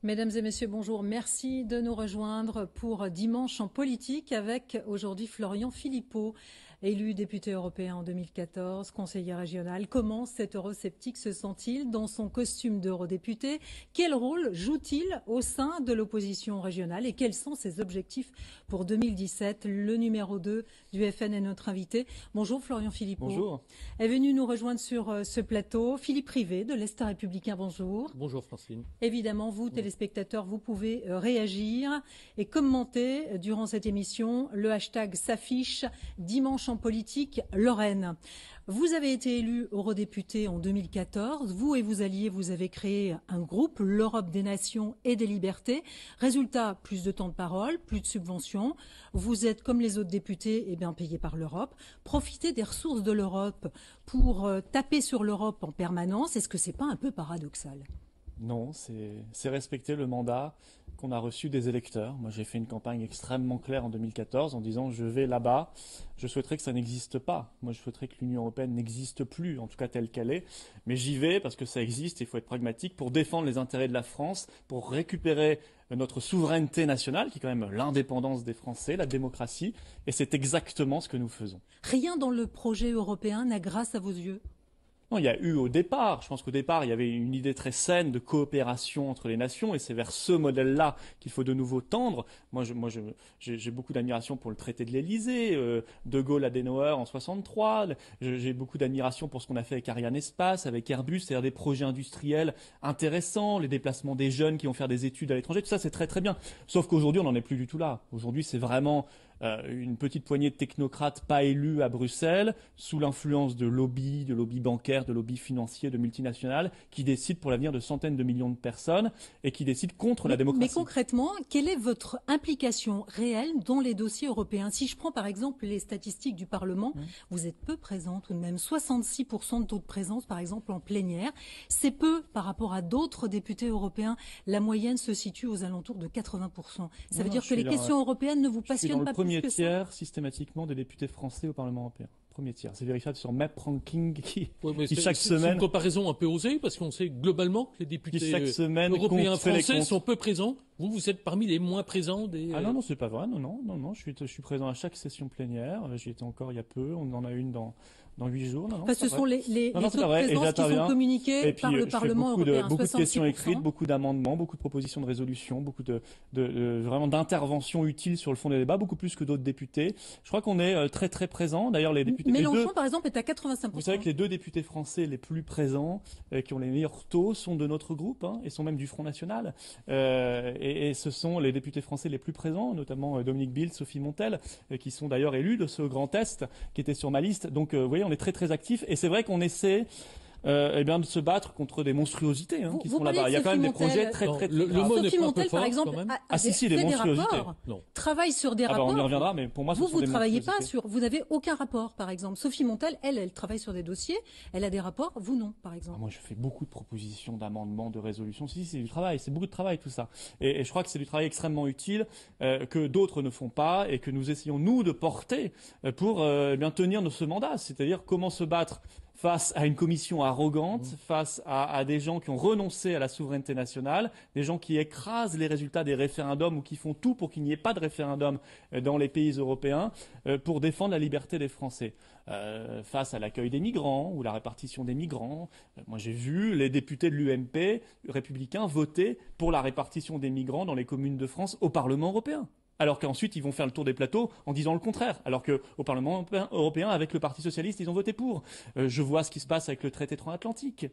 Mesdames et messieurs, bonjour. Merci de nous rejoindre pour Dimanche en politique avec aujourd'hui Florian Philippot, élu député européen en 2014, conseiller régional. Comment cet eurosceptique se sent-il dans son costume d'eurodéputé? Quel rôle joue-t-il au sein de l'opposition régionale et quels sont ses objectifs pour 2017? Le numéro 2 du FN est notre invité. Bonjour Florian Philippot. Bonjour. Est venu nous rejoindre sur ce plateau Philippe Privé de l'Est républicain. Bonjour. Bonjour Francine. Évidemment, vous, téléspectateurs, vous pouvez réagir et commenter durant cette émission. Le hashtag s'affiche Dimanche en politique Lorraine. Vous avez été élu eurodéputé en 2014. Vous et vos alliés, vous avez créé un groupe, l'Europe des nations et des libertés. Résultat, plus de temps de parole, plus de subventions. Vous êtes, comme les autres députés, payés par l'Europe. Profitez des ressources de l'Europe pour taper sur l'Europe en permanence. Est-ce que c'est pas un peu paradoxal ? Non, c'est respecter le mandat qu'on a reçu des électeurs. Moi, j'ai fait une campagne extrêmement claire en 2014 en disant je vais là-bas, je souhaiterais que ça n'existe pas. Moi, je souhaiterais que l'Union européenne n'existe plus, en tout cas telle qu'elle est. Mais j'y vais parce que ça existe, il faut être pragmatique pour défendre les intérêts de la France, pour récupérer notre souveraineté nationale, qui est quand même l'indépendance des Français, la démocratie. Et c'est exactement ce que nous faisons. Rien dans le projet européen n'a grâce à vos yeux ? Non, il y a eu au départ, je pense qu'au départ, il y avait une idée très saine de coopération entre les nations et c'est vers ce modèle-là qu'il faut de nouveau tendre. Moi, j'ai beaucoup d'admiration pour le traité de l'Élysée, De Gaulle, Adenauer en 63. J'ai beaucoup d'admiration pour ce qu'on a fait avec Arianespace, avec Airbus, c'est-à-dire des projets industriels intéressants, les déplacements des jeunes qui vont faire des études à l'étranger, tout ça c'est très très bien. Sauf qu'aujourd'hui, on n'en est plus du tout là. Aujourd'hui, c'est vraiment une petite poignée de technocrates pas élus à Bruxelles, sous l'influence de lobbies bancaires, de lobbies financiers, de multinationales, qui décident pour l'avenir de centaines de millions de personnes et qui décident contre la démocratie. Mais concrètement, quelle est votre implication réelle dans les dossiers européens? Si je prends par exemple les statistiques du Parlement, vous êtes peu présent tout de même, 66% de taux de présence par exemple en plénière. C'est peu par rapport à d'autres députés européens. La moyenne se situe aux alentours de 80%. Ça veut dire que les questions européennes ne vous passionnent pas plus que ça? Premier tiers systématiquement des députés français au Parlement européen. Premier tiers. C'est vérifiable sur Map Ranking qui chaque semaine. C'est une comparaison un peu osée parce qu'on sait globalement que les députés européens français sont peu présents. Vous êtes parmi les moins présents des. Ah non, c'est pas vrai. Non. Je suis présent à chaque session plénière. J'y étais encore il y a peu. On en a une dans 8 jours. Ce sont les taux de présence qui sont communiqués par le Parlement européen. Beaucoup de questions écrites, beaucoup d'amendements, beaucoup de propositions de résolution, beaucoup vraiment d'interventions utiles sur le fond des débats, beaucoup plus que d'autres députés. Je crois qu'on est très très présents. D'ailleurs, les députés. Mélenchon, par exemple, est à 85%. Vous savez que les deux députés français les plus présents, qui ont les meilleurs taux, sont de notre groupe, et sont même du Front National. Et ce sont les députés français les plus présents, notamment Dominique Bildt, Sophie Montel, qui sont d'ailleurs élus de ce Grand Est, qui était sur ma liste. Donc, vous voyez, on est très très actifs. Et c'est vrai qu'on essaie de se battre contre des monstruosités qui sont là-bas. Il y a quand même des projets très très. Le mot Sophie n'est pas Montel, fort, par exemple, a fait des monstruosités. Non. Travaille sur des rapports. On y reviendra, mais pour moi, vous travaillez pas sur. Vous n'avez aucun rapport, par exemple. Sophie Montel, elle travaille sur des dossiers. Elle a des rapports. Vous non, par exemple. Moi, je fais beaucoup de propositions, d'amendements, de résolutions. Si, c'est du travail. C'est beaucoup de travail tout ça. Et je crois que c'est du travail extrêmement utile que d'autres ne font pas et que nous essayons nous de porter pour tenir ce mandat. C'est-à-dire comment se battre face à une commission arrogante, face à des gens qui ont renoncé à la souveraineté nationale, des gens qui écrasent les résultats des référendums ou qui font tout pour qu'il n'y ait pas de référendum dans les pays européens pour défendre la liberté des Français. Face à l'accueil des migrants ou la répartition des migrants, moi j'ai vu les députés de l'UMP républicains voter pour la répartition des migrants dans les communes de France au Parlement européen. Alors qu'ensuite, ils vont faire le tour des plateaux en disant le contraire. Alors qu'au Parlement européen, avec le Parti socialiste, ils ont voté pour. Je vois ce qui se passe avec le traité transatlantique.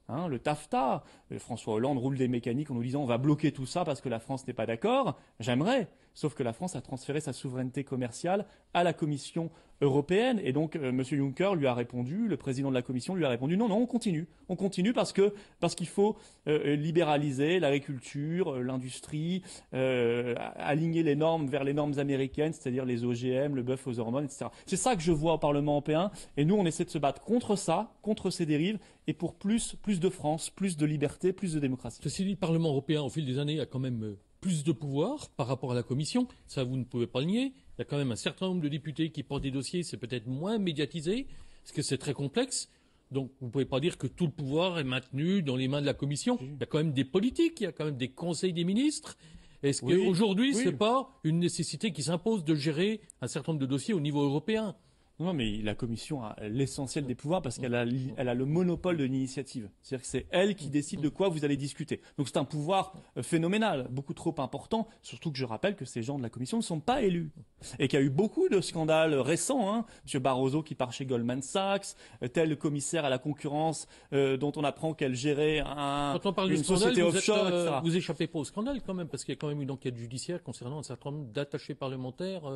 Le TAFTA. François Hollande roule des mécaniques en nous disant on va bloquer tout ça parce que la France n'est pas d'accord. J'aimerais. Sauf que la France a transféré sa souveraineté commerciale à la Commission européenne. Et donc, M. Juncker lui a répondu, le président de la Commission lui a répondu non, on continue. On continue parce qu'il faut libéraliser l'agriculture, l'industrie, aligner les normes vers les normes américaines, c'est-à-dire les OGM, le bœuf aux hormones, etc. C'est ça que je vois au Parlement européen. Et nous, on essaie de se battre contre ça, contre ces dérives, et pour plus de France, plus de liberté, plus de démocratie. Ceci dit, le Parlement européen, au fil des années, a quand même plus de pouvoir par rapport à la Commission. Ça, vous ne pouvez pas le nier. Il y a quand même un certain nombre de députés qui portent des dossiers, c'est peut-être moins médiatisé, parce que c'est très complexe. Donc, vous ne pouvez pas dire que tout le pouvoir est maintenu dans les mains de la Commission. Il y a quand même des politiques, il y a quand même des conseils des ministres. Est-ce qu'aujourd'hui, ce n'est pas une nécessité qui s'impose de gérer un certain nombre de dossiers au niveau européen ? Non, mais la Commission a l'essentiel des pouvoirs parce qu'elle a le monopole de l'initiative. C'est-à-dire que c'est elle qui décide de quoi vous allez discuter. Donc c'est un pouvoir phénoménal, beaucoup trop important, surtout que je rappelle que ces gens de la Commission ne sont pas élus. Et qu'il y a eu beaucoup de scandales récents. Hein. M. Barroso qui part chez Goldman Sachs, tel commissaire à la concurrence dont on apprend qu'elle gérait quand on parle une société offshore, etc. Vous échappez pas au scandale quand même, parce qu'il y a quand même une enquête judiciaire concernant un certain nombre d'attachés parlementaires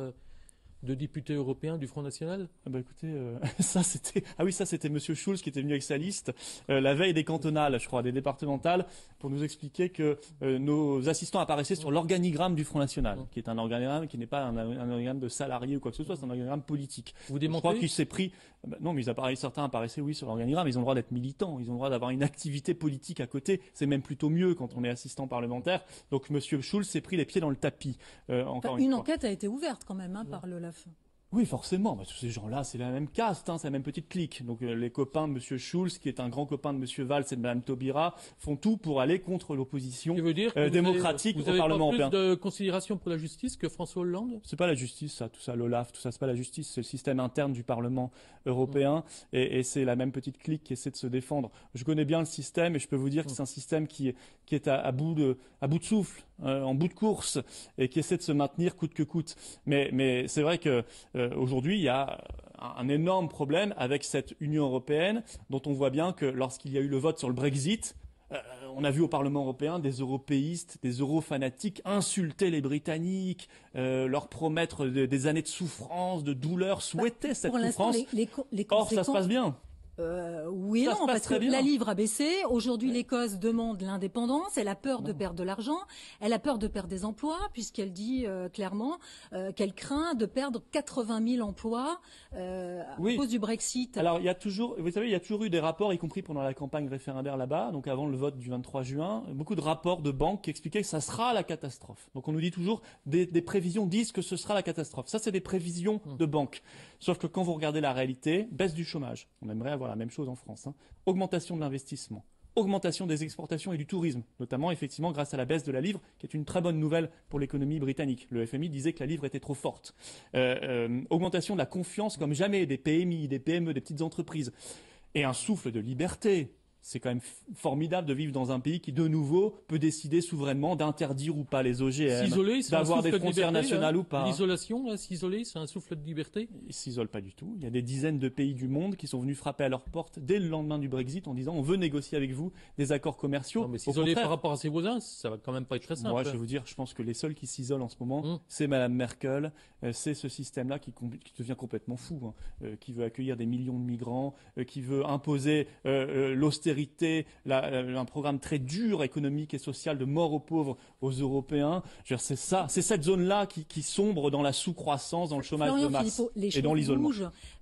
de députés européens du Front National. Ah bah écoutez, ça c'était Monsieur Schulz qui était venu avec sa liste la veille des cantonales, je crois, des départementales, pour nous expliquer que nos assistants apparaissaient sur l'organigramme du Front National, qui est un organigramme qui n'est pas un organigramme de salariés ou quoi que ce soit, c'est un organigramme politique. Vous démontrez ? Je crois qu'il s'est pris. Non, mais certains apparaissaient sur l'organigramme. Ils ont le droit d'être militants, ils ont le droit d'avoir une activité politique à côté. C'est même plutôt mieux quand on est assistant parlementaire. Donc Monsieur Schulz s'est pris les pieds dans le tapis. Une enquête a été ouverte quand même par l'OLAF. Oui, forcément. Tous ces gens-là, c'est la même caste, c'est la même petite clique. Donc les copains de M. Schulz, qui est un grand copain de M. Valls et de Mme Taubira, font tout pour aller contre l'opposition démocratique au Parlement européen. Vous avez pas plus de considération pour la justice que François Hollande ? C'est pas la justice, ça, tout ça, l'OLAF, tout ça, c'est pas la justice, c'est le système interne du Parlement européen, et c'est la même petite clique qui essaie de se défendre. Je connais bien le système, et je peux vous dire que c'est un système qui est à bout de souffle, en bout de course, et qui essaie de se maintenir coûte que coûte. Mais c'est vrai que aujourd'hui, il y a un énorme problème avec cette Union européenne dont on voit bien que lorsqu'il y a eu le vote sur le Brexit, on a vu au Parlement européen des européistes, des eurofanatiques insulter les Britanniques, leur promettre des années de souffrance, de douleur, souhaiter cette souffrance. Or, ça se passe bien. Oui et non, parce que la livre a baissé. Aujourd'hui, l'Écosse demande l'indépendance. Elle a peur de perdre de l'argent. Elle a peur de perdre des emplois, puisqu'elle dit clairement qu'elle craint de perdre 80 000 emplois à cause du Brexit. Alors, vous savez, il y a toujours eu des rapports, y compris pendant la campagne référendaire là-bas, donc avant le vote du 23 juin, beaucoup de rapports de banques qui expliquaient que ça sera la catastrophe. Donc, on nous dit toujours, des prévisions disent que ce sera la catastrophe. Ça, c'est des prévisions de banques. Sauf que quand vous regardez la réalité, baisse du chômage. On aimerait avoir la même chose en France. Augmentation de l'investissement, augmentation des exportations et du tourisme, notamment effectivement grâce à la baisse de la livre, qui est une très bonne nouvelle pour l'économie britannique. Le FMI disait que la livre était trop forte. Augmentation de la confiance comme jamais des PMI, des PME, des petites entreprises. Et un souffle de liberté. C'est quand même formidable de vivre dans un pays qui, de nouveau, peut décider souverainement d'interdire ou pas les OGM, d'avoir des frontières nationales ou pas. L'isolation, s'isoler, c'est un souffle de liberté ? Ils ne s'isolent pas du tout. Il y a des dizaines de pays du monde qui sont venus frapper à leur porte dès le lendemain du Brexit en disant on veut négocier avec vous des accords commerciaux. Non, mais s'isoler par rapport à ses voisins, ça va quand même pas être très simple. Moi, je vais vous dire, je pense que les seuls qui s'isolent en ce moment, c'est Mme Merkel, c'est ce système-là qui devient complètement fou, qui veut accueillir des millions de migrants, qui veut imposer l'austérité, un programme très dur économique et social de mort aux pauvres aux Européens. C'est ça, c'est cette zone-là qui sombre dans la sous-croissance, dans le chômage de masse et dans l'isolement.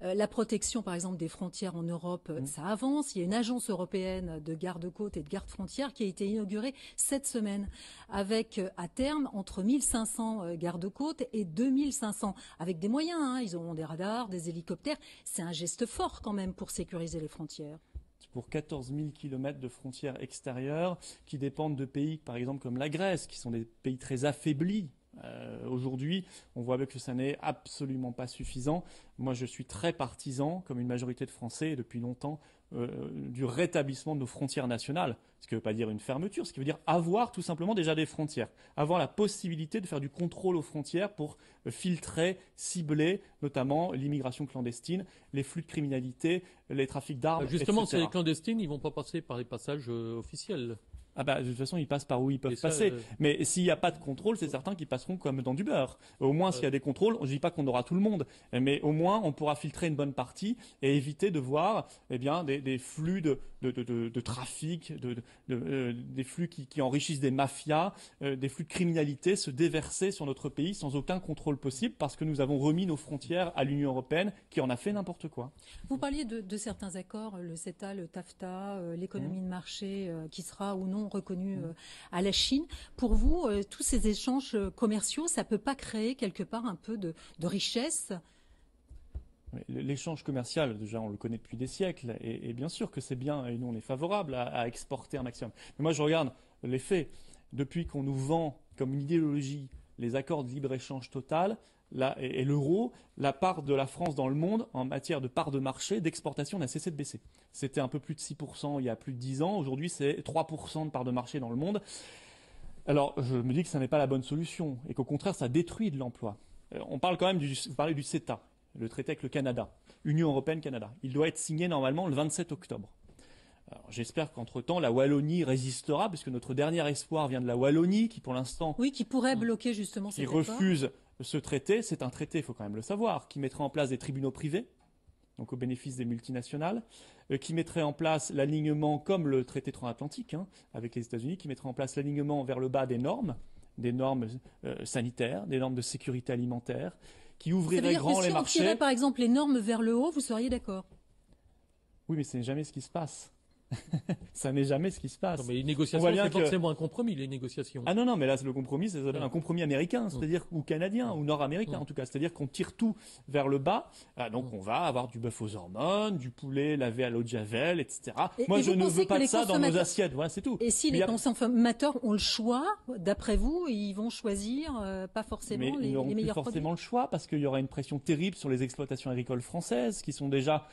La protection, par exemple, des frontières en Europe, ça avance. Il y a une agence européenne de garde-côtes et de garde-frontières qui a été inaugurée cette semaine, avec à terme entre 1500 garde-côtes et 2500, avec des moyens. Ils auront des radars, des hélicoptères. C'est un geste fort quand même pour sécuriser les frontières. Pour 14 000 kilomètres de frontières extérieures qui dépendent de pays, par exemple, comme la Grèce, qui sont des pays très affaiblis. Aujourd'hui, on voit bien que ça n'est absolument pas suffisant. Moi, je suis très partisan, comme une majorité de Français depuis longtemps, du rétablissement de nos frontières nationales. Ce qui ne veut pas dire une fermeture, ce qui veut dire avoir tout simplement déjà des frontières. Avoir la possibilité de faire du contrôle aux frontières pour filtrer, cibler notamment l'immigration clandestine, les flux de criminalité, les trafics d'armes, justement, etc. ces clandestines, ils ne vont pas passer par les passages officiels. De toute façon, ils passent par où ils peuvent passer. Mais s'il n'y a pas de contrôle, c'est certain qu'ils passeront comme dans du beurre. Au moins, s'il y a des contrôles, je ne dis pas qu'on aura tout le monde, mais au moins, on pourra filtrer une bonne partie et éviter de voir des flux de trafic, des flux qui enrichissent des mafias, des flux de criminalité se déverser sur notre pays sans aucun contrôle possible parce que nous avons remis nos frontières à l'Union européenne qui en a fait n'importe quoi. Vous parliez de certains accords, le CETA, le TAFTA, l'économie de marché qui sera ou non reconnue à la Chine. Pour vous, tous ces échanges commerciaux, ça ne peut pas créer quelque part un peu de richesse ? L'échange commercial, déjà, on le connaît depuis des siècles, et bien sûr que c'est bien, et nous on est favorable à exporter un maximum. Mais moi je regarde les faits. Depuis qu'on nous vend comme une idéologie les accords de libre-échange total et l'euro, la part de la France dans le monde en matière de part de marché, d'exportation n'a cessé de baisser. C'était un peu plus de 6% il y a plus de 10 ans, aujourd'hui c'est 3% de part de marché dans le monde. Alors je me dis que ça n'est pas la bonne solution, et qu'au contraire ça détruit de l'emploi. On parle quand même vous parlez du CETA, le traité avec le Canada, Union Européenne-Canada. Il doit être signé normalement le 27 octobre. J'espère qu'entre-temps, la Wallonie résistera, puisque notre dernier espoir vient de la Wallonie, qui pour l'instant... Oui, qui pourrait bloquer justement cet accord. Qui refuse ce traité. C'est un traité, il faut quand même le savoir, qui mettrait en place des tribunaux privés, donc au bénéfice des multinationales, qui mettrait en place l'alignement, comme le traité transatlantique avec les États-Unis, qui mettrait en place l'alignement vers le bas des normes sanitaires, des normes de sécurité alimentaire, qui ouvrirait grand les marchés. Si on tirait par exemple les normes vers le haut, vous seriez d'accord? Oui, mais ce n'est jamais ce qui se passe. Ça n'est jamais ce qui se passe. Non, mais les négociations, c'est forcément un compromis, les négociations. Ah non, mais là, le compromis, c'est un compromis américain, c'est-à-dire, ou canadien, ou nord-américain en tout cas. C'est-à-dire qu'on tire tout vers le bas. Donc on va avoir du bœuf aux hormones, du poulet lavé à l'eau de javel, etc. Moi, je ne veux pas de ça dans nos assiettes. Voilà, c'est tout. Et si les consommateurs ont le choix, d'après vous, ils vont choisir pas forcément les meilleurs produits? Ils n'auront plus forcément le choix, parce qu'il y aura une pression terrible sur les exploitations agricoles françaises, qui sont déjà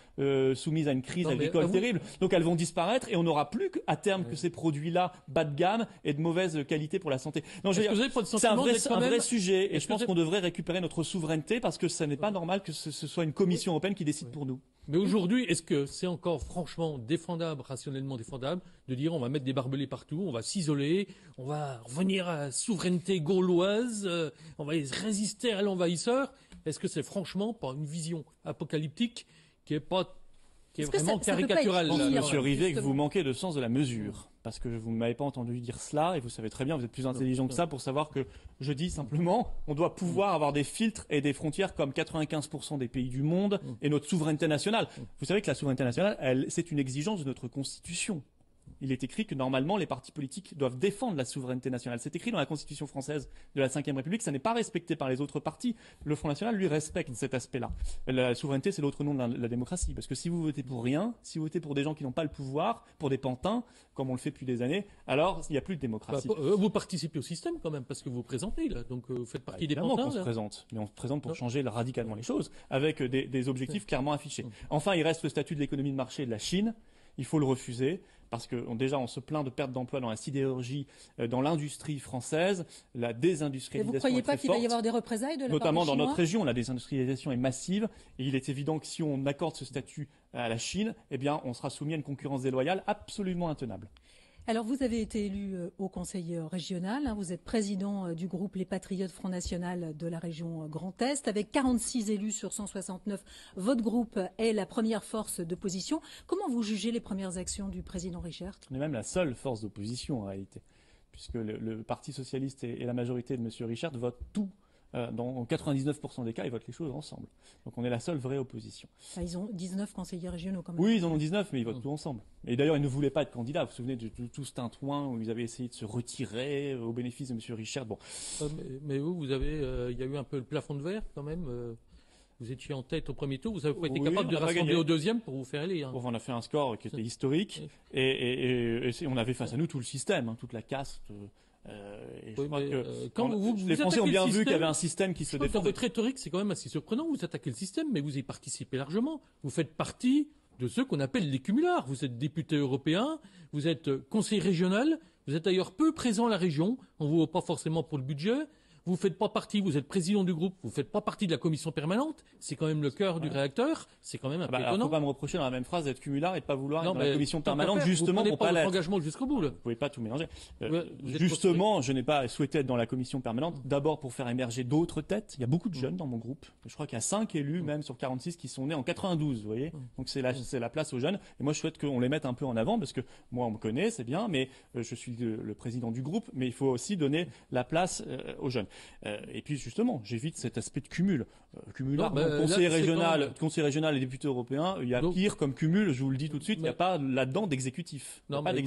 soumises à une crise agricole terrible. Donc elles vont disparaître, et on n'aura plus à terme que ces produits-là bas de gamme et de mauvaise qualité pour la santé. Non, c'est un vrai sujet, et je pense qu'on devrait récupérer notre souveraineté, parce que ce n'est pas normal que ce soit une commission européenne qui décide pour nous. Mais aujourd'hui, est-ce que c'est encore franchement défendable, rationnellement défendable, de dire on va mettre des barbelés partout, on va s'isoler, on va revenir à la souveraineté gauloise, on va résister à l'envahisseur? Est-ce que c'est franchement pas une vision apocalyptique qui est vraiment caricatural? Monsieur Rivet, que vous manquez de sens de la mesure, parce que vous ne m'avez pas entendu dire cela, et vous savez très bien, vous êtes plus intelligent que ça pour savoir que je dis simplement, on doit pouvoir avoir des filtres et des frontières comme 95% des pays du monde, et notre souveraineté nationale. Vous savez que la souveraineté nationale, c'est une exigence de notre Constitution. Il est écrit que normalement les partis politiques doivent défendre la souveraineté nationale. C'est écrit dans la Constitution française de la Ve République, ça n'est pas respecté par les autres partis. Le Front National, lui, respecte cet aspect-là. La souveraineté, c'est l'autre nom de la démocratie. Parce que si vous votez pour rien, si vous votez pour des gens qui n'ont pas le pouvoir, pour des pantins, comme on le fait depuis des années, alors il n'y a plus de démocratie. Vous participez au système quand même, parce que vous présentez, là. Donc vous faites partie des pantins. Évidemment qu'on se présente, mais on se présente pour changer radicalement les choses, avec des objectifs clairement affichés. Enfin, il reste le statut de l'économie de marché de la Chine. Il faut le refuser, parce que déjà on se plaint de perte d'emploi dans la sidérurgie, dans l'industrie française, la désindustrialisation. Et vous ne croyez pas qu'il va y avoir des représailles de la part des Chinois ? Notamment dans notre région, la désindustrialisation est massive, et il est évident que si on accorde ce statut à la Chine, eh bien on sera soumis à une concurrence déloyale absolument intenable. Alors, vous avez été élu au conseil régional. Vous êtes président du groupe Les Patriotes Front National de la région Grand Est. Avec 46 élus sur 169, votre groupe est la première force d'opposition. Comment vous jugez les premières actions du président Richert ? On est même la seule force d'opposition en réalité, puisque le Parti socialiste et la majorité de M. Richert votent tout. Dans 99% des cas, ils votent les choses ensemble. Donc on est la seule vraie opposition. Ils ont 19 conseillers régionaux quand même. Oui, ils en ont 19, mais ils votent tout ensemble. Et d'ailleurs, ils ne voulaient pas être candidats. Vous vous souvenez de tout ce tintouin où ils avaient essayé de se retirer au bénéfice de M. Richert. Bon. Mais vous avez, il y a eu un peu le plafond de verre quand même. Vous étiez en tête au premier tour. Vous n'avez pas été capable de rassembler au deuxième pour vous faire élire. Bon, on a fait un score qui était historique. Et on avait face à nous tout le système, toute la caste. Les Français ont bien vu qu'il y avait un système qui se défendait. Dans votre rhétorique, c'est quand même assez surprenant. Vous attaquez le système, mais vous y participez largement. Vous faites partie de ceux qu'on appelle les cumulards. Vous êtes député européen, vous êtes conseiller régional, vous êtes d'ailleurs peu présent à la région. On ne vous voit pas forcément pour le budget. Vous faites pas partie, vous êtes président du groupe, vous faites pas partie de la commission permanente. C'est quand même le cœur du réacteur. C'est quand même un peu étonnant. Il ne faut pas me reprocher dans la même phrase d'être cumulard et de pas vouloir être dans la commission permanente justement pour pas l'être. Engagement jusqu'au bout. Là. Vous pouvez pas tout mélanger. Justement, je n'ai pas souhaité être dans la commission permanente. D'abord pour faire émerger d'autres têtes. Il y a beaucoup de jeunes dans mon groupe. Je crois qu'il y a 5 élus même sur 46 qui sont nés en 92. Vous voyez. Donc c'est la place aux jeunes. Et moi je souhaite qu'on les mette un peu en avant parce que moi on me connaît, c'est bien, mais je suis le président du groupe. Mais il faut aussi donner la place aux jeunes. Et puis justement, j'évite cet aspect de cumul. Conseiller régional et député européen, il y a pire comme cumul, je vous le dis tout de suite, il n'y a pas là-dedans d'exécutif. Non, mais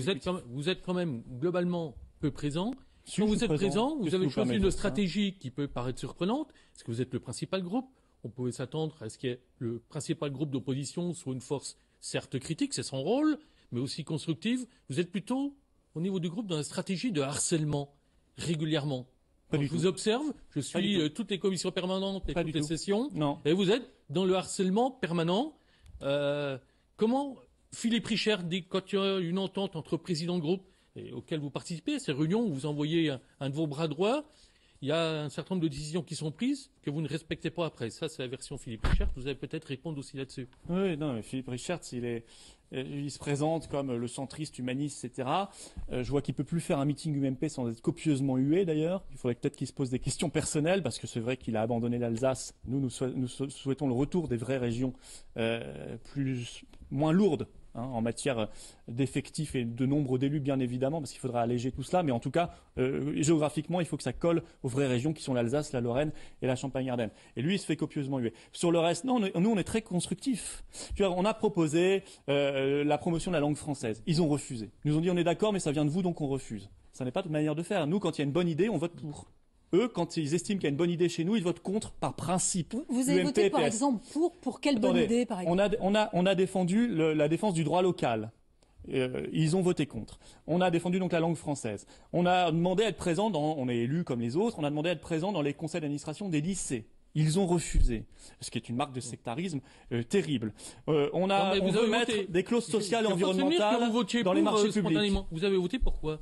vous êtes quand même globalement peu présent. Quand vous êtes présent, vous avez choisi une stratégie qui peut paraître surprenante, parce que vous êtes le principal groupe. on pouvait s'attendre à ce que le principal groupe d'opposition soit une force certes critique, c'est son rôle, mais aussi constructive. Vous êtes plutôt, au niveau du groupe, dans la stratégie de harcèlement, régulièrement. Quand je vous observe, je suis toutes les commissions permanentes et toutes les sessions, et vous êtes dans le harcèlement permanent. Comment Philippe Richert dit, quand il y a une entente entre présidents de groupe auquel vous participez, ces réunions où vous envoyez un de vos bras droits, il y a un certain nombre de décisions qui sont prises que vous ne respectez pas après. Ça, c'est la version Philippe Richert. Vous allez peut-être répondre aussi là-dessus. Oui, non, mais Philippe Richert, il se présente comme le centriste, humaniste, etc. Je vois qu'il peut plus faire un meeting UMP sans être copieusement hué, d'ailleurs. Il faudrait peut-être qu'il se pose des questions personnelles, parce que c'est vrai qu'il a abandonné l'Alsace. Nous souhaitons le retour des vraies régions moins lourdes, en matière d'effectifs et de nombre d'élus, bien évidemment, parce qu'il faudra alléger tout cela. Mais en tout cas, géographiquement, il faut que ça colle aux vraies régions qui sont l'Alsace, la Lorraine et la Champagne-Ardenne. Et lui, il se fait copieusement huer. Sur le reste, non, nous, on est très constructifs. On a proposé la promotion de la langue française. Ils ont refusé. Ils nous ont dit, on est d'accord, mais ça vient de vous, donc on refuse. Ça n'est pas notre manière de faire. Nous, quand il y a une bonne idée, on vote pour. Eux, quand ils estiment qu'il y a une bonne idée chez nous, ils votent contre par principe. Vous avez voté, par exemple, pour quelle bonne idée, par exemple? On a défendu la défense du droit local. Ils ont voté contre. On a défendu donc la langue française. On a demandé à être présent on est élu comme les autres, on a demandé à être présent dans les conseils d'administration des lycées. Ils ont refusé, ce qui est une marque de sectarisme terrible. On veut mettre des clauses sociales et environnementales dans les marchés publics. Vous avez voté pour quoi?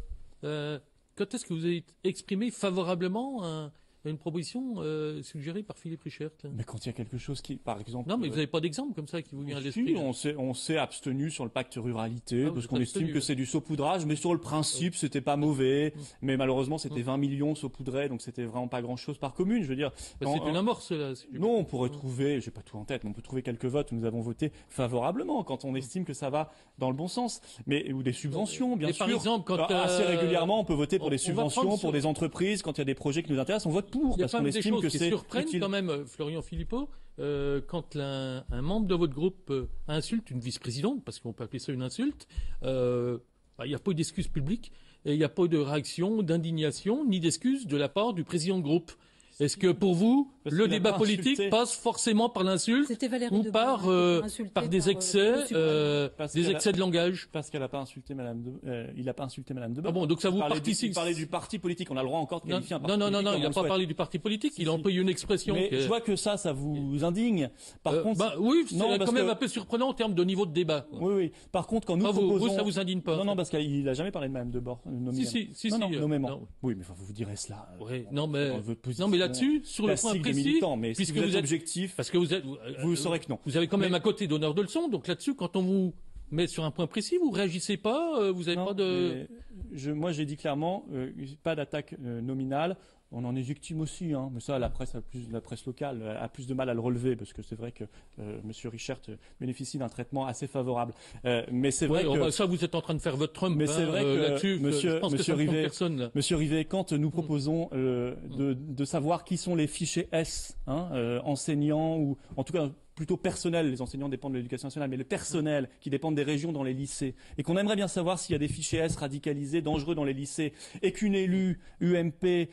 Quand est-ce que vous avez exprimé favorablement une proposition suggérée par Philippe Richert? Mais quand il y a quelque chose qui, par exemple... Non, mais vous n'avez pas d'exemple comme ça qui vous vient à l'esprit? On s'est abstenu sur le pacte ruralité, parce qu'on estime que c'est du saupoudrage, mais sur le principe, c'était pas mauvais. Mais malheureusement, c'était 20 millions saupoudrés, donc c'était vraiment pas grand-chose par commune, je veux dire. C'est une amorce, là. Non, on pourrait trouver, j'ai pas tout en tête, mais on peut trouver quelques votes où nous avons voté favorablement, quand on estime que ça va dans le bon sens. Ou des subventions, bien sûr. Par exemple, assez régulièrement, on peut voter pour des subventions, pour des entreprises, quand il y a des projets qui nous intéressent, on vote pour, parce qu'on estime que c'est utile. Il y a des choses qui surprennent quand même, Florian Philippot, quand un membre de votre groupe insulte une vice-présidente, parce qu'on peut appeler ça une insulte, il n'y a pas eu d'excuses publiques, et il n'y a pas eu de réaction, d'indignation, ni d'excuses de la part du président de groupe. Est-ce que pour vous, le débat politique passe forcément par l'insulte ou par des excès de langage? Parce qu'elle n'a pas insulté il n'a pas insulté Madame Debat. Ah bon, donc ça vous participe. Il parlait du parti politique. On a le droit encore de qualifier un parti politique. Non, il n'a pas parlé du parti politique. Il a employé une expression. Mais je vois que ça vous indigne. Par contre, oui, c'est quand même un peu surprenant en termes de niveau de débat. Oui. Par contre, quand nous proposons, vous, ça vous indigne pas? Non, parce qu'il n'a jamais parlé de Madame Debord. Si. Nommément. Oui, mais vous direz cela. Non, mais là-dessus, sur le point précis, puisque vous êtes objectif, parce que vous saurez que non. Vous avez quand même un côté donneur de leçons, donc là-dessus, quand on vous met sur un point précis, vous réagissez pas, vous n'avez pas de... Moi, j'ai dit clairement, pas d'attaque nominale. On en est victime aussi, mais ça, la presse locale a plus de mal à le relever, parce que c'est vrai que M. Richert bénéficie d'un traitement assez favorable. Mais c'est vrai que ça, vous êtes en train de faire votre Trump. Mais c'est vrai que là-dessus, je pense que ça ne trompe personne. Là. Monsieur Rivet, quand nous proposons de savoir qui sont les fichés S, enseignants ou en tout cas plutôt personnel, les enseignants dépendent de l'éducation nationale, mais le personnel qui dépend des régions dans les lycées, et qu'on aimerait bien savoir s'il y a des fichiers S radicalisés, dangereux dans les lycées, et qu'une élue UMP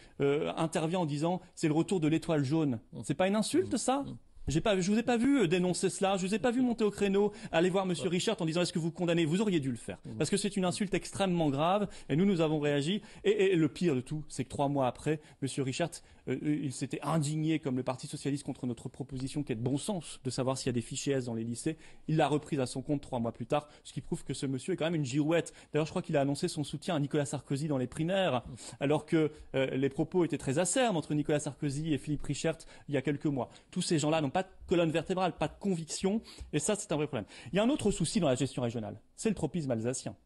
intervient en disant c'est le retour de l'étoile jaune. C'est pas une insulte, ça? Je vous ai pas vu dénoncer cela, je vous ai pas vu monter au créneau, aller voir Monsieur Richert en disant est-ce que vous condamnez? Vous auriez dû le faire. Parce que c'est une insulte extrêmement grave, et nous avons réagi. Et le pire de tout, c'est que 3 mois après, Monsieur Richert, il s'était indigné comme le Parti Socialiste contre notre proposition qui est de bon sens, de savoir s'il y a des fichiers S dans les lycées. Il l'a reprise à son compte 3 mois plus tard, ce qui prouve que ce monsieur est quand même une girouette. D'ailleurs, je crois qu'il a annoncé son soutien à Nicolas Sarkozy dans les primaires, alors que les propos étaient très acerbes entre Nicolas Sarkozy et Philippe Richert il y a quelques mois. Tous ces gens-là n'ont pas de colonne vertébrale, pas de conviction, et ça, c'est un vrai problème. Il y a un autre souci dans la gestion régionale, c'est le tropisme alsacien.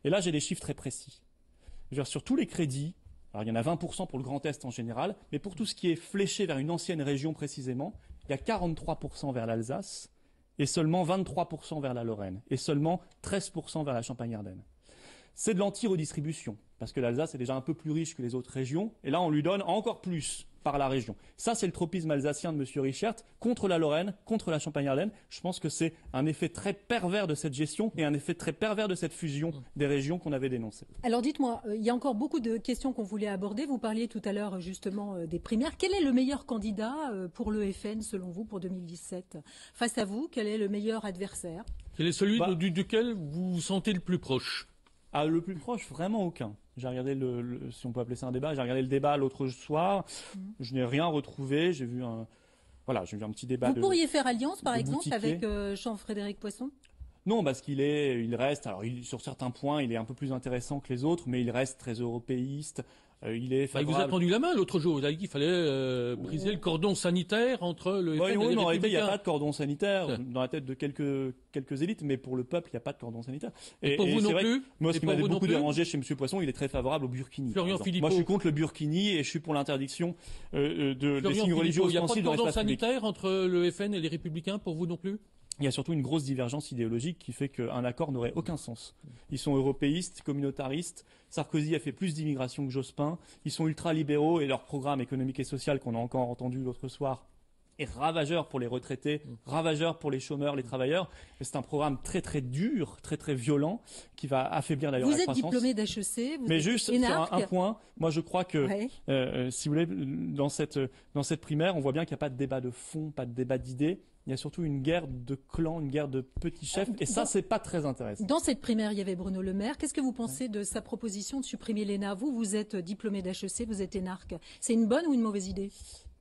Et là, j'ai des chiffres très précis. Je veux dire, sur tous les crédits, alors il y en a 20% pour le Grand Est en général, mais pour tout ce qui est fléché vers une ancienne région précisément, il y a 43% vers l'Alsace, et seulement 23% vers la Lorraine, et seulement 13% vers la Champagne-Ardenne. C'est de l'anti-redistribution. parce que l'Alsace est déjà un peu plus riche que les autres régions, et là on lui donne encore plus par la région. Ça, c'est le tropisme alsacien de M. Richert contre la Lorraine, contre la Champagne-Ardenne. Je pense que c'est un effet très pervers de cette gestion et un effet très pervers de cette fusion des régions qu'on avait dénoncée. Alors dites-moi, il y a encore beaucoup de questions qu'on voulait aborder. Vous parliez tout à l'heure justement des primaires. Quel est le meilleur candidat pour le FN selon vous pour 2017 ? Face à vous, quel est le meilleur adversaire ? Quel est celui duquel vous vous sentez le plus proche ? Le plus proche, vraiment aucun. J'ai regardé si on peut appeler ça un débat, j'ai regardé le débat l'autre soir. Je n'ai rien retrouvé. J'ai vu un petit débat. Vous pourriez faire alliance, par exemple, avec Jean-Frédéric Poisson ? Non, parce il reste, sur certains points, il est un peu plus intéressant que les autres, mais il reste très européiste. Il vous a tendu la main l'autre jour. Il a dit qu'il fallait briser le cordon sanitaire entre le FN et les Républicains. Mais en réalité, il n'y a pas de cordon sanitaire dans la tête de quelques élites, mais pour le peuple, il n'y a pas de cordon sanitaire. Et pour vous non plus ? Moi, ce qui m'avait beaucoup dérangé chez M. Poisson, il est très favorable au burkini. Florian Philippot. Moi, je suis contre le burkini et je suis pour l'interdiction des signes religieux ostensibles dans l'espace public. Il n'y a pas de cordon sanitaire entre le FN et les Républicains, pour vous non plus ? Il y a surtout une grosse divergence idéologique qui fait qu'un accord n'aurait aucun sens. Ils sont européistes, communautaristes. Sarkozy a fait plus d'immigration que Jospin. Ils sont ultra-libéraux et leur programme économique et social qu'on a encore entendu l'autre soir est ravageur pour les retraités, ravageur pour les chômeurs, les travailleurs. Et c'est un programme très très dur, très très violent qui va affaiblir d'ailleurs la croissance. Vous êtes diplômé d'HEC, mais juste sur un point, moi je crois que si vous voulez, dans cette primaire, on voit bien qu'il n'y a pas de débat de fond, pas de débat d'idées. Il y a surtout une guerre de clans, une guerre de petits chefs, et ça, c'est pas très intéressant. Dans cette primaire, il y avait Bruno Le Maire. Qu'est-ce que vous pensez de sa proposition de supprimer l'ENA ? Vous êtes diplômé d'HEC, vous êtes énarque. C'est une bonne ou une mauvaise idée ?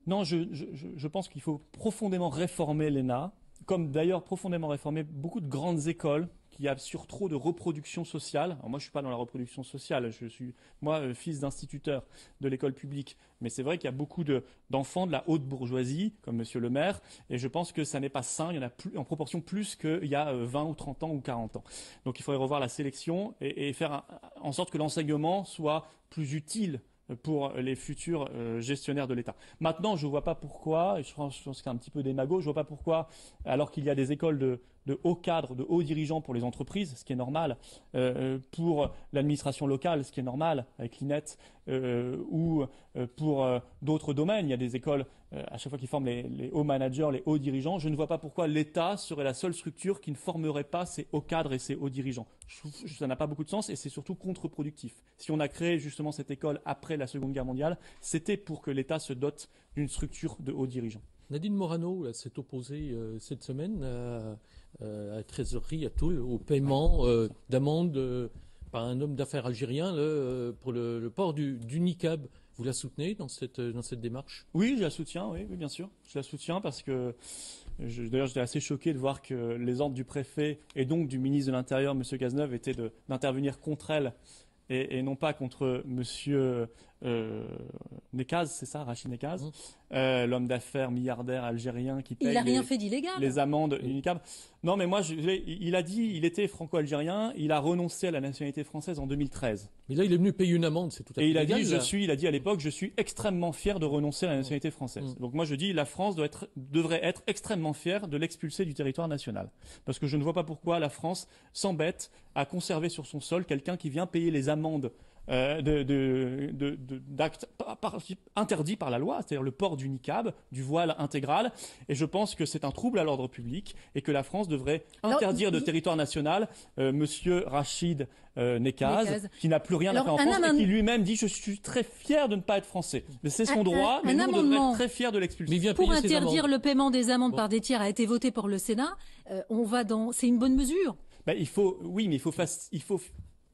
Non, je pense qu'il faut profondément réformer l'ENA, comme d'ailleurs profondément réformer beaucoup de grandes écoles qui assurent trop de reproduction sociale. Alors moi, je suis pas dans la reproduction sociale. Je suis, moi, fils d'instituteur de l'école publique. Mais c'est vrai qu'il y a beaucoup d'enfants de la haute bourgeoisie, comme Monsieur le maire, et je pense que ça n'est pas sain. Il y en a en proportion plus qu'il y a 20 ou 30 ans ou 40 ans. Donc il faudrait revoir la sélection et faire en sorte que l'enseignement soit plus utile pour les futurs gestionnaires de l'État. Maintenant, je ne vois pas pourquoi, et je pense que c'est un petit peu démago, je ne vois pas pourquoi, alors qu'il y a des écoles de hauts cadres, de hauts dirigeants pour les entreprises, ce qui est normal, pour l'administration locale, ce qui est normal, avec l'INET, ou pour d'autres domaines. Il y a des écoles, à chaque fois qui forment les hauts managers, les hauts dirigeants. Je ne vois pas pourquoi l'État serait la seule structure qui ne formerait pas ces hauts cadres et ces hauts dirigeants. Ça n'a pas beaucoup de sens et c'est surtout contre-productif. Si on a créé justement cette école après la Seconde Guerre mondiale, c'était pour que l'État se dote d'une structure de hauts dirigeants. Nadine Morano s'est opposée cette semaine à la trésorerie à Toul au paiement d'amende par un homme d'affaires algérien pour le port du niqab. Vous la soutenez dans cette démarche ? Oui, je la soutiens, oui, bien sûr. Je la soutiens parce que, d'ailleurs, j'étais assez choqué de voir que les ordres du préfet et donc du ministre de l'Intérieur, M. Cazeneuve, étaient d'intervenir contre elle et non pas contre M. Nekaz, c'est ça, Rachid Nekaz, l'homme d'affaires milliardaire algérien qui paye les amendes du niqab. Non, mais moi, il a dit, il était franco-algérien, il a renoncé à la nationalité française en 2013. Mais là, il est venu payer une amende, c'est tout à fait légal. Et il a dit à l'époque, je suis extrêmement fier de renoncer à la nationalité française. Donc moi, je dis, la France devrait être extrêmement fière de l'expulser du territoire national. Parce que je ne vois pas pourquoi la France s'embête à conserver sur son sol quelqu'un qui vient payer les amendes d'actes interdits par la loi, c'est-à-dire le port du niqab, du voile intégral. Et je pense que c'est un trouble à l'ordre public et que la France devrait interdire de territoire national Monsieur Rachid Nekaz, qui n'a plus rien à faire en France et qui lui-même dit « Je suis très fier de ne pas être français ». C'est son droit, mais nous, on devrait être très fiers de l'expulser. Pour interdire le paiement des amendes par des tiers a été voté par le Sénat. C'est une bonne mesure. Mais il faut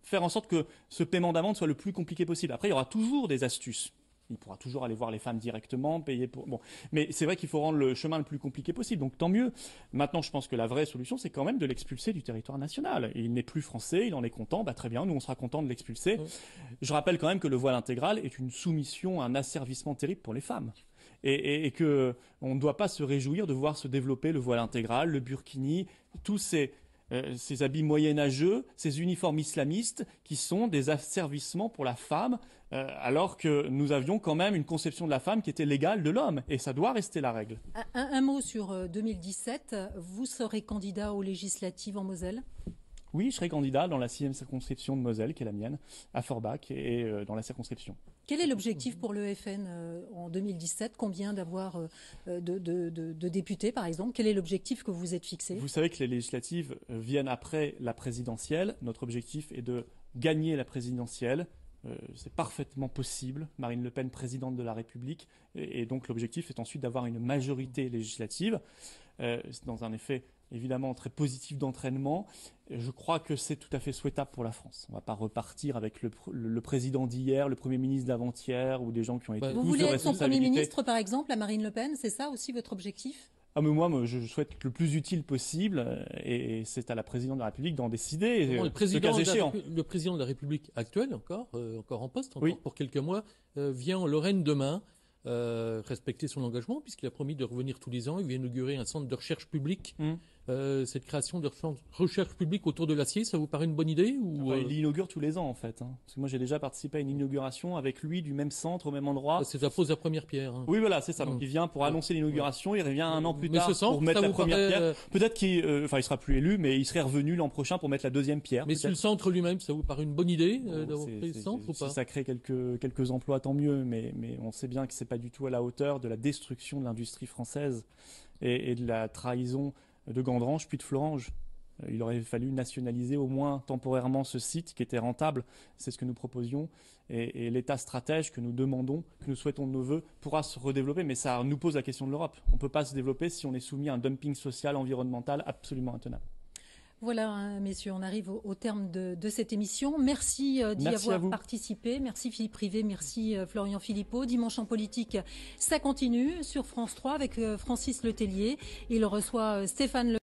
faire en sorte que ce paiement d'amende soit le plus compliqué possible. Après, il y aura toujours des astuces. Il pourra toujours aller voir les femmes directement, payer pour... Bon. Mais c'est vrai qu'il faut rendre le chemin le plus compliqué possible. Donc tant mieux. Maintenant, je pense que la vraie solution, c'est quand même de l'expulser du territoire national. Et il n'est plus français, il en est content. Très bien, nous, on sera content de l'expulser. Je rappelle quand même que le voile intégral est une soumission, un asservissement terrible pour les femmes. Et qu'on ne doit pas se réjouir de voir se développer le voile intégral, le burkini, tous ces habits moyenâgeux, ces uniformes islamistes qui sont des asservissements pour la femme, alors que nous avions quand même une conception de la femme qui était l'égale de l'homme. Et ça doit rester la règle. Un mot sur 2017. Vous serez candidat aux législatives en Moselle ? Oui, je serai candidat dans la 6e circonscription de Moselle, qui est la mienne, à Forbach, et dans la circonscription. Quel est l'objectif pour le FN en 2017? Combien d'avoir de députés, par exemple? Quel est l'objectif que vous vous êtes fixé? Vous savez que les législatives viennent après la présidentielle. Notre objectif est de gagner la présidentielle. C'est parfaitement possible. Marine Le Pen, présidente de la République. Et donc l'objectif est ensuite d'avoir une majorité législative. C'est dans un effet évidemment très positif d'entraînement. Je crois que c'est tout à fait souhaitable pour la France. On ne va pas repartir avec le président d'hier, le Premier ministre d'avant-hier ou des gens qui ont été... Vous voulez être son Premier ministre, par exemple, à Marine Le Pen? C'est ça aussi votre objectif? Ah, mais moi, je souhaite être le plus utile possible et c'est à la présidente de la République d'en décider. Le président de la République actuel, encore en poste, encore pour quelques mois, vient en Lorraine demain. Respecter son engagement puisqu'il a promis de revenir tous les ans. Il vient inaugurer un centre de recherche publique. Cette création de recherche publique autour de l'acier, ça vous paraît une bonne idée ou Il l'inaugure tous les ans en fait. Parce que moi j'ai déjà participé à une inauguration avec lui du même centre, au même endroit. Ça pose la première pierre. Oui voilà, c'est ça. Donc il vient pour annoncer l'inauguration, il revient un an plus tard pour mettre la première pierre. Peut-être qu'il sera plus élu, mais il serait revenu l'an prochain pour mettre la deuxième pierre. Mais sur le centre lui-même, ça vous paraît une bonne idée d'avoir fait ce centre ou pas? Si ça crée quelques emplois, tant mieux. Mais on sait bien que c'est pas du tout à la hauteur de la destruction de l'industrie française et de la trahison de Gandrange puis de Florange. Il aurait fallu nationaliser au moins temporairement ce site qui était rentable. C'est ce que nous proposions. Et l'État stratège que nous demandons, que nous souhaitons de nos voeux, pourra se redévelopper. Mais ça nous pose la question de l'Europe. On ne peut pas se développer si on est soumis à un dumping social, environnemental absolument intenable. Voilà, messieurs, on arrive au terme de cette émission. Merci d'y avoir participé. Merci Philippe Privé, merci Florian Philippot. Dimanche en politique, ça continue sur France 3 avec Francis Letellier. Il reçoit Stéphane